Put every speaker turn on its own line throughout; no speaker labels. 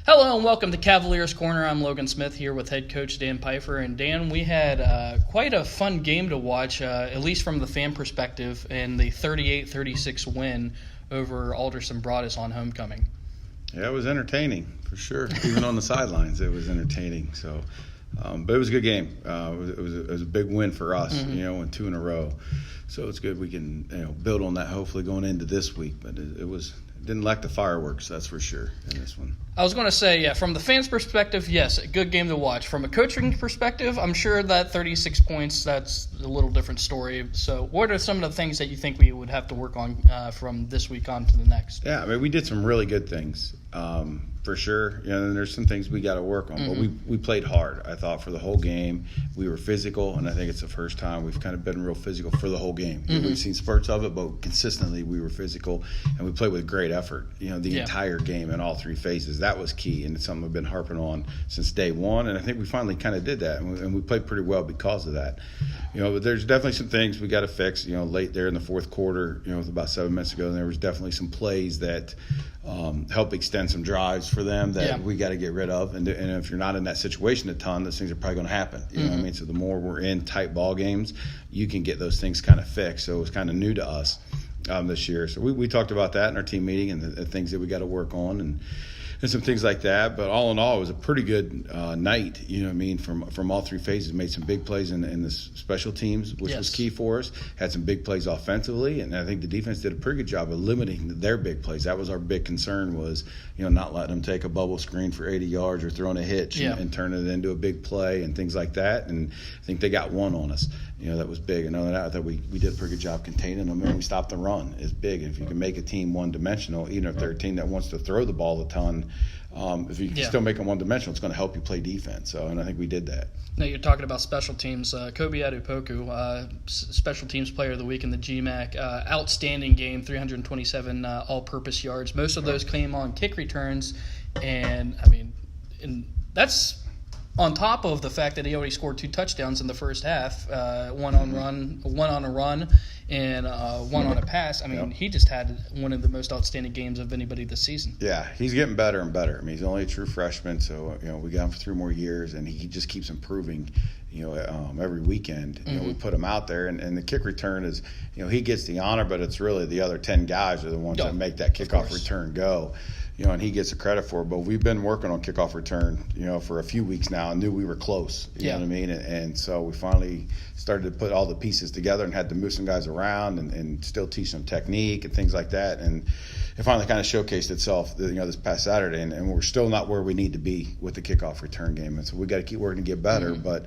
Hello and welcome to Cavaliers Corner. I'm Logan Smith here with head coach Dan Pfeiffer. And Dan, we had quite a fun game to watch, at least from the fan perspective, in the 38-36 win over Alderson Broaddus on homecoming.
Yeah, it was entertaining for sure. Even on the sidelines, it was entertaining. So, but it was a good game. It was a big win for us, and 2 in a row. So it's good we can build on that. Hopefully going into this week, but it didn't lack the fireworks, that's for sure, in this one.
I was going to say, yeah, from the fans' perspective, yes, a good game to watch. From a coaching perspective, I'm sure that 36 points, that's a little different story. So what are some of the things that you think we would have to work on from this week on to the next?
Yeah, I mean, we did some really good things, for sure. And there's some things we got to work on. But we played hard, I thought, for the whole game. We were physical, and I think it's the first time we've kind of been real physical for the whole game. We've seen spurts of it, but consistently we were physical, and we played with great effort, the entire game in all 3 phases. That was key, and it's something I've been harping on since day one, and I think we finally kind of did that, and we played pretty well because of that. But there's definitely some things we got to fix. Late there in the fourth quarter, with about 7 minutes ago, there was definitely some plays that help extend some drives for them that we got to get rid of. And if you're not in that situation a ton, those things are probably going to happen. You know what I mean? So the more we're in tight ball games, you can get those things kind of fixed. So it was kind of new to us this year. So we talked about that in our team meeting and the things that we got to work on and some things like that. But all in all, it was a pretty good night, from all 3 phases. Made some big plays in the special teams, which was key for us. Had some big plays offensively, and I think the defense did a pretty good job of limiting their big plays. That was our big concern was, not letting them take a bubble screen for 80 yards or throwing a hitch and turn it into a big play and things like that. And I think they got one on us. That was big. And other than that, I thought we did a pretty good job containing them, and we stopped the run. Is big. And if you can make a team one-dimensional, even if they're a team that wants to throw the ball a ton, if you can still make them one-dimensional, it's going to help you play defense. And I think we did that.
Now you're talking about special teams. Kobe Adepoku, special teams player of the week in the GMAC. Outstanding game, 327 all-purpose yards. Most of those came on kick returns. And, that's on top of the fact that he already scored 2 touchdowns in the first half, one on a run, and one on a pass. He just had one of the most outstanding games of anybody this season.
Yeah, he's getting better and better. He's only a true freshman, so we got him for 3 more years, and he just keeps improving. Every weekend, we put him out there, and the kick return is, he gets the honor, but it's really the other 10 guys are the ones that make that kickoff return go. And he gets the credit for it. But we've been working on kickoff return, for a few weeks now and knew we were close. You know what I mean? And so we finally started to put all the pieces together and had to move some guys around and still teach them technique and things like that. And it finally kind of showcased itself, this past Saturday. And we're still not where we need to be with the kickoff return game. And so we got to keep working to get better. But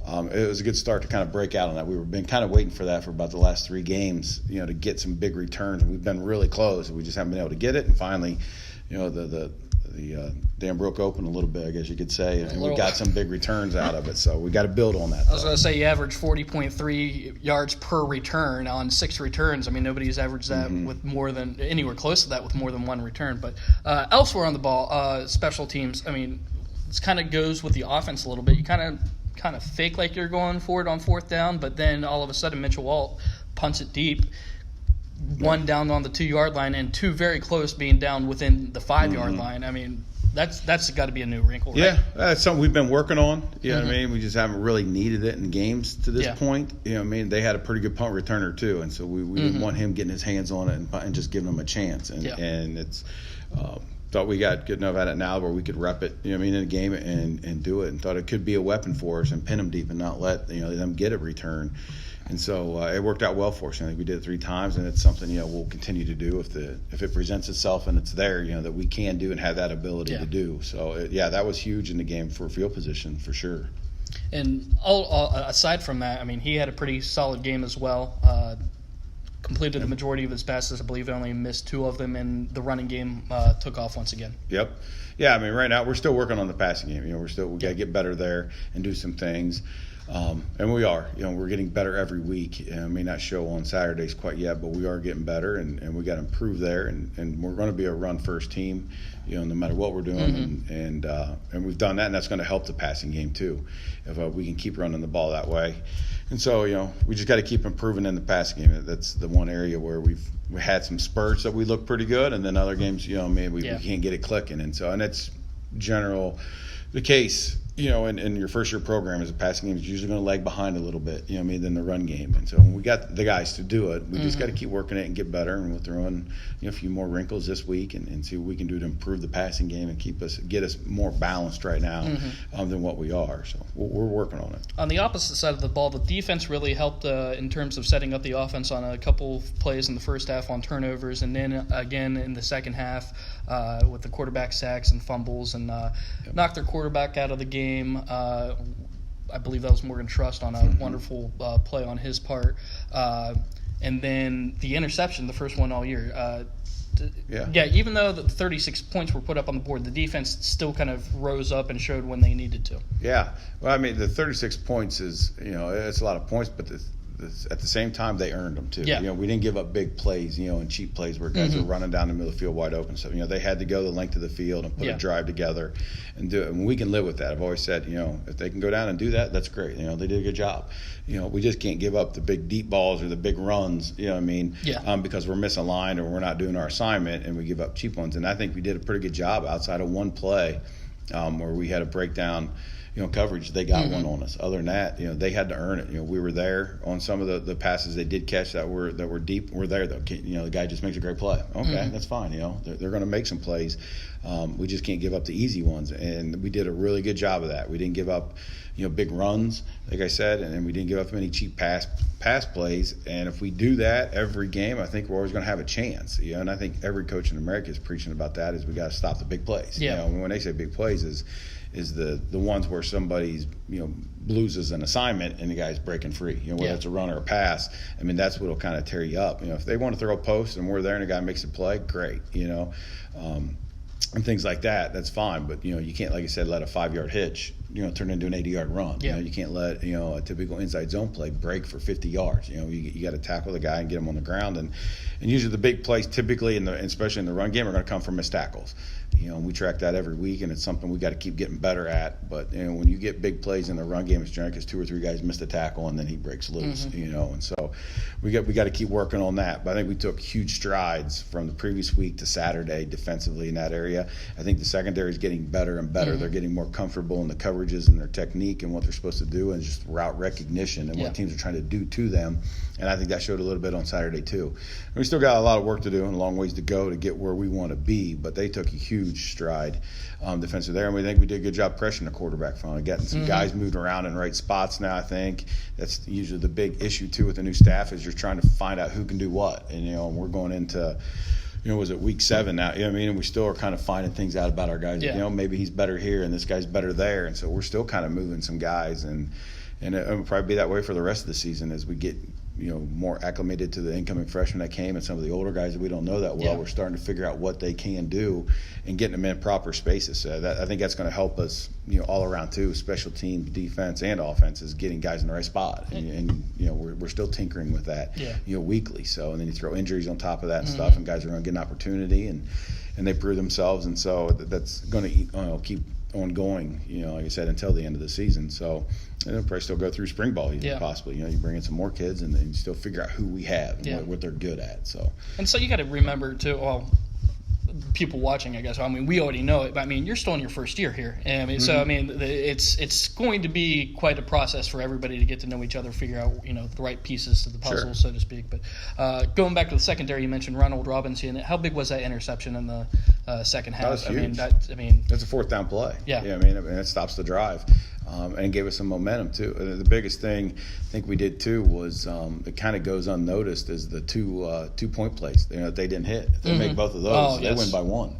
it was a good start to kind of break out on that. We've been kind of waiting for that for about the last 3 games, to get some big returns. And we've been really close. We just haven't been able to get it. And finally, the dam broke open a little bit, I guess you could say, and we got some big returns out of it. So we got to build on that.
I was going to say you averaged 40.3 yards per return on 6 returns. Nobody's averaged that with more than anywhere close to that with more than 1 return. But elsewhere on the ball, special teams. This kind of goes with the offense a little bit. You kind of fake like you're going for it on 4th down, but then all of a sudden Mitchell Walt punts it deep. 1 down on the 2-yard line and 2 very close being down within the 5-yard line. That's got to be a new wrinkle, right?
Yeah, that's something we've been working on. You know what I mean? We just haven't really needed it in games to this point. They had a pretty good punt returner too, and so we didn't want him getting his hands on it and just giving him a chance. And it's thought we got good enough at it now where we could rep it, in a game and do it, and thought it could be a weapon for us and pin them deep and not let them get a return. And so it worked out well for us. I think we did it 3 times, and it's something we'll continue to do if it presents itself and it's there, that we can do and have that ability to do. So that was huge in the game for field position for sure.
And aside from that, he had a pretty solid game as well. Completed the majority of his passes. I believe he only missed 2 of them, and the running game took off once again.
Yep. Yeah, right now we're still working on the passing game. We got to get better there and do some things. And we are, we're getting better every week. It may not show on Saturdays quite yet, but we are getting better, and we got to improve there. And we're going to be a run-first team, no matter what we're doing. And we've done that, and that's going to help the passing game too, if we can keep running the ball that way. And so, we just got to keep improving in the passing game. That's the one area where we had some spurts that we look pretty good, and then other games, we can't get it clicking. And it's the case, in your first year program as a passing game is usually going to lag behind a little bit, than the run game. And so when we got the guys to do it, we just got to keep working it and get better. And we'll throw in, a few more wrinkles this week and see what we can do to improve the passing game and get us more balanced right now than what we are. So we're working on it.
On the opposite side of the ball, the defense really helped in terms of setting up the offense on a couple plays in the first half on turnovers, and then again in the second half with the quarterback sacks and fumbles, and knocked their quarterback out of the game. I believe that was Morgan Trust on a wonderful play on his part. And then the interception, the first one all year. Even though the 36 points were put up on the board, the defense still kind of rose up and showed when they needed to.
Yeah. Well, I mean, the 36 points is, it's a lot of points, but at the same time, they earned them, too.
Yeah.
We didn't give up big plays, and cheap plays where guys were running down the middle of the field wide open. So, they had to go the length of the field and put a drive together and do it. And we can live with that. I've always said, if they can go down and do that, that's great. They did a good job. We just can't give up the big deep balls or the big runs, because we're misaligned or we're not doing our assignment and we give up cheap ones. And I think we did a pretty good job outside of one play where we had a breakdown coverage. They got one on us. Other than that, they had to earn it. We were there on some of the passes they did catch that were deep. We're there though. The guy just makes a great play. Okay, that's fine. They're going to make some plays. We just can't give up the easy ones, and we did a really good job of that. We didn't give up big runs, like I said, and we didn't give up many cheap pass plays. And if we do that every game, I think we're always going to have a chance. And I think every coach in America is preaching about that. Is we got to stop the big plays. When they say big plays is the ones where somebody's loses an assignment and the guy's breaking free, whether it's a run or a pass. I mean, that's what'll kind of tear you up. If they want to throw a post and we're there and a guy makes a play, great, and things like that, that's fine. But you can't, like I said, let a 5-yard hitch turn into an 80-yard run. You can't let a typical inside zone play break for 50 yards. You got to tackle the guy and get him on the ground. And usually the big plays, typically especially in the run game, are going to come from missed tackles. We track that every week, and it's something we got to keep getting better at. But when you get big plays in the run game, it's generally because 2 or 3 guys missed a tackle and then he breaks loose. And so we got to keep working on that. But I think we took huge strides from the previous week to Saturday defensively in that area. I think the secondary is getting better and better. They're getting more comfortable in the coverages and their technique and what they're supposed to do, and just route recognition and what teams are trying to do to them. And I think that showed a little bit on Saturday too. And we still got a lot of work to do and a long ways to go to get where we want to be, but they took a huge stride defensive there, and we think we did a good job pressuring the quarterback finally, getting some guys moved around in right spots now. I think that's usually the big issue too with the new staff, is you're trying to find out who can do what. And we're going into was it week 7 now? And we still are kind of finding things out about our guys. Maybe he's better here and this guy's better there, and so we're still kind of moving some guys, and it'll probably be that way for the rest of the season as we get more acclimated to the incoming freshmen that came and some of the older guys that we don't know that well. We're starting to figure out what they can do and getting them in proper spaces. So I think that's going to help us, all around too, special teams, defense, and offense, is getting guys in the right spot. And we're still tinkering with that, weekly. So, and then you throw injuries on top of that and stuff, and guys are going to get an opportunity and they prove themselves. And so that's going to keep ongoing, like I said, until the end of the season. So it'll probably still go through spring ball, possibly. You bring in some more kids and then you still figure out who we have and what they're good at. So
you got to remember too. People watching, I guess. We already know it, but you're still in your first year here. It's going to be quite a process for everybody to get to know each other, figure out the right pieces to the puzzle, so to speak. But going back to the secondary, you mentioned Ronald Robinson. How big was that interception in the second half?
That was huge. That's a 4th down play. It stops the drive. And gave us some momentum too. The biggest thing I think we did too was it kind of goes unnoticed is the 2-point plays. That they didn't hit. If they make both of those, they win by 1.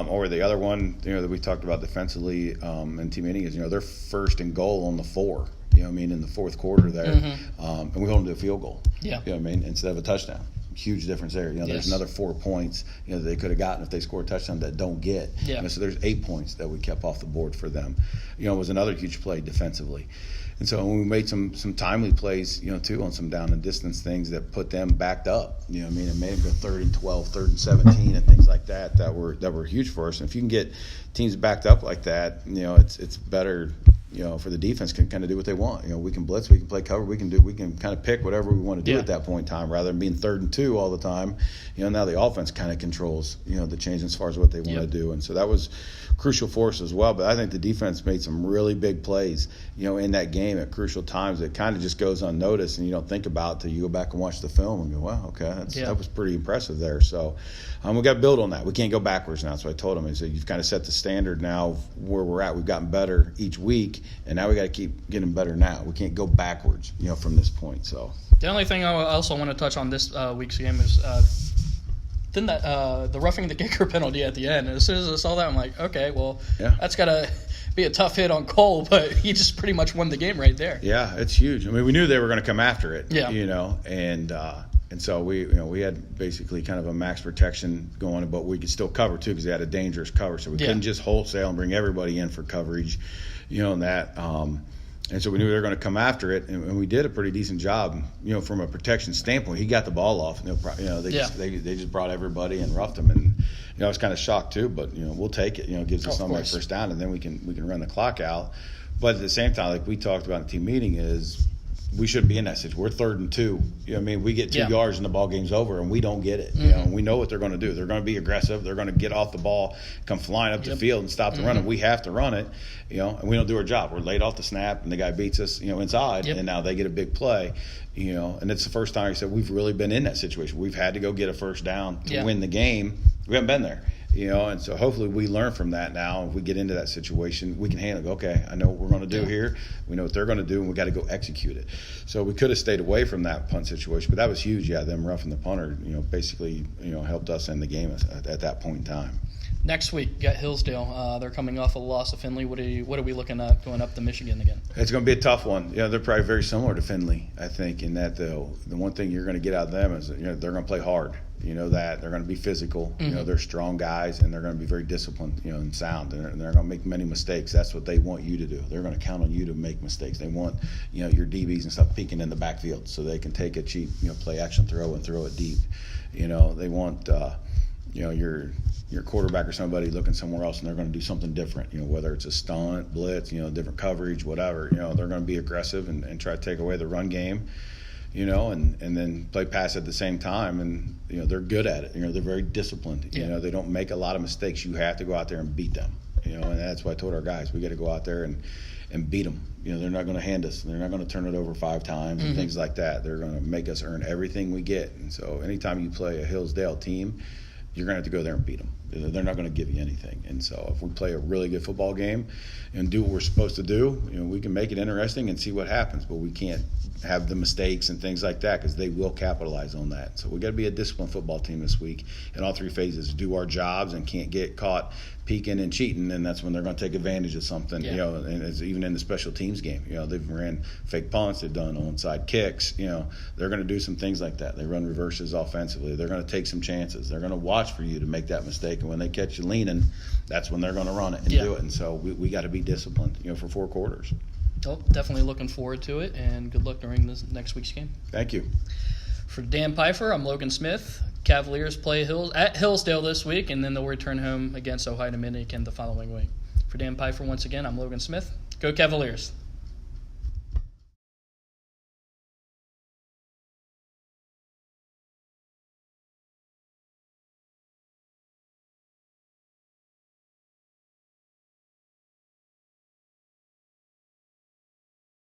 Or the other one that we talked about defensively in team meeting is they're first and goal on the 4. In the fourth quarter there, and we hold them to a field goal. Instead of a touchdown. Huge difference there. There's another 4 points that they could have gotten if they score a touchdown that don't get. So there's 8 points that we kept off the board for them. It was another huge play defensively. And so when we made some timely plays, too, on some down and distance things that put them backed up. And made them go 3rd and 12, 3rd and 17, and things like that were huge for us. And if you can get teams backed up like that, it's better. for the defense can kind of do what they want. We can blitz, we can play cover, we can kind of pick whatever we want to do at that point in time, rather than being 3rd and 2 all the time. Now the offense kind of controls, the change as far as what they want to do. And so that was crucial for us as well. But I think the defense made some really big plays, in that game at crucial times. It kind of just goes unnoticed, and you don't think about it till you go back and watch the film and go, wow, okay, that was pretty impressive there. So we got to build on that. We can't go backwards now. So I told him, I said, you've kind of set the standard now where we're at. We've gotten better each week, and now we got to keep getting better now. We can't go backwards, from this point. So
the only thing I also want to touch on this week's game is then the roughing the kicker penalty at the end. And as soon as I saw that, I'm like, okay, well, that's got to be a tough hit on Cole, but he just pretty much won the game right there.
Yeah, it's huge. I mean, we knew they were going to come after it, and so we had basically kind of a max protection going, but we could still cover too because they had a dangerous cover, so we couldn't just wholesale and bring everybody in for coverage, and that. And so we knew they were going to come after it, and we did a pretty decent job, from a protection standpoint. He got the ball off, they just brought everybody and roughed him, and I was kind of shocked too, but we'll take it. It gives us something like first down, and then we can run the clock out. But at the same time, like we talked about in the team meeting, is we shouldn't be in that situation. We're 3rd and 2. We get 2 yards and the ball game's over, and we don't get it. We know what they're going to do. They're going to be aggressive. They're going to get off the ball, come flying up the field, and stop the run. And we have to run it, and we don't do our job. We're late off the snap, and the guy beats us, inside, and now they get a big play, and it's the first time he said we've really been in that situation. We've had to go get a first down to win the game. We haven't been there. And so hopefully we learn from that now. If we get into that situation, we can handle it. Okay, I know what we're going to do here. We know what they're going to do, and we got to go execute it. So we could have stayed away from that punt situation, but that was huge. Yeah, them roughing the punter, basically, helped us end the game at that point in time.
Next week, got Hillsdale. They're coming off a loss of Findlay. What are we looking at going up to Michigan again?
It's going to be a tough one. They're probably very similar to Findlay, I think, in that the one thing you're going to get out of them is they're going to play hard. That they're going to be physical. They're strong guys, and they're going to be very disciplined, and sound, and they're going to make many mistakes. That's what they want you to do. They're going to count on you to make mistakes. They want, your DBs and stuff peeking in the backfield so they can take a cheap, play action throw and throw it deep. They want, your quarterback or somebody looking somewhere else, and they're going to do something different. Whether it's a stunt, blitz, different coverage, whatever. They're going to be aggressive and try to take away the run game. And then play pass at the same time, and they're good at it. They're very disciplined. They don't make a lot of mistakes. You have to go out there and beat them. And that's why I told our guys we got to go out there and beat them. They're not going to hand us. They're not going to turn it over 5 times and things like that. They're going to make us earn everything we get. And so anytime you play a Hillsdale team, you're going to have to go there and beat them. They're not going to give you anything. And so if we play a really good football game and do what we're supposed to do, we can make it interesting and see what happens. But we can't have the mistakes and things like that because they will capitalize on that. So we got to be a disciplined football team this week in all 3 phases. Do our jobs and can't get caught peeking and cheating, and that's when they're going to take advantage of something. And it's even in the special teams game. They've ran fake punts, they've done onside kicks. They're going to do some things like that. They run reverses offensively. They're going to take some chances. They're going to watch for you to make that mistake, and when they catch you leaning, that's when they're going to run it and do it. And so we got to be disciplined, for 4 quarters.
Well, definitely looking forward to it, and good luck during this next week's game.
Thank you.
For Dan Pfeiffer, I'm Logan Smith. Cavaliers play at Hillsdale this week, and then they'll return home against Ohio Dominican the following week. For Dan Pfeiffer, once again, I'm Logan Smith. Go Cavaliers.